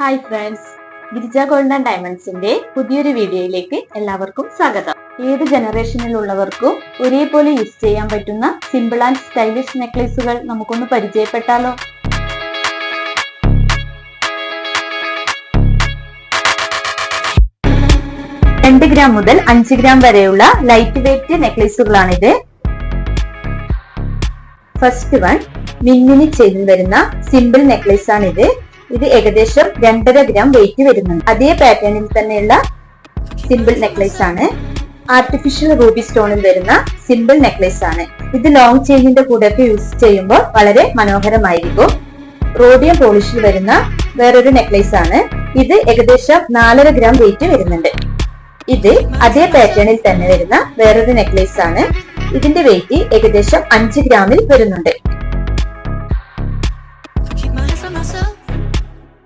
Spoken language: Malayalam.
Hi friends, Girija gold and ഡയമണ്ട്സിന്റെ പുതിയൊരു വീഡിയോയിലേക്ക് എല്ലാവർക്കും സ്വാഗതം. ഏത് ജനറേഷനിലുള്ളവർക്കും ഒരേപോലെ യൂസ് ചെയ്യാൻ പറ്റുന്ന സിമ്പിൾ ആൻഡ് സ്റ്റൈലിഷ് നെക്ലേസുകൾ നമുക്കൊന്ന് പരിചയപ്പെട്ടാലോ. രണ്ട് ഗ്രാം മുതൽ 5 ഗ്രാം വരെയുള്ള ലൈറ്റ് വെയ്റ്റ് നെക്ലേസുകളാണിത്. ഫസ്റ്റ് വൺ മിന്നിനി ചെയിൻ വരുന്ന സിമ്പിൾ നെക്ലേസ് ആണിത്. ഇത് ഏകദേശം 2.5 ഗ്രാം വെയിറ്റ് വരുന്നുണ്ട്. അതേ പാറ്റേണിൽ തന്നെയുള്ള സിമ്പിൾ നെക്ലേസ് ആണ്. ആർട്ടിഫിഷ്യൽ റൂബി സ്റ്റോണിൽ വരുന്ന സിമ്പിൾ നെക്ലേസ് ആണ്. ഇത് ലോങ് ചെയിനിന്റെ കൂടെ ഒക്കെ യൂസ് ചെയ്യുമ്പോൾ വളരെ മനോഹരമായിരിക്കും. റോഡിയം പോളിഷിൽ വരുന്ന വേറൊരു നെക്ലേസ് ആണ്. ഇത് ഏകദേശം 4.5 ഗ്രാം വെയിറ്റ് വരുന്നുണ്ട്. ഇത് അതേ പാറ്റേണിൽ തന്നെ വരുന്ന വേറൊരു നെക്ലേസ് ആണ്. ഇതിന്റെ വെയിറ്റ് ഏകദേശം 5 ഗ്രാമിൽ വരുന്നുണ്ട്.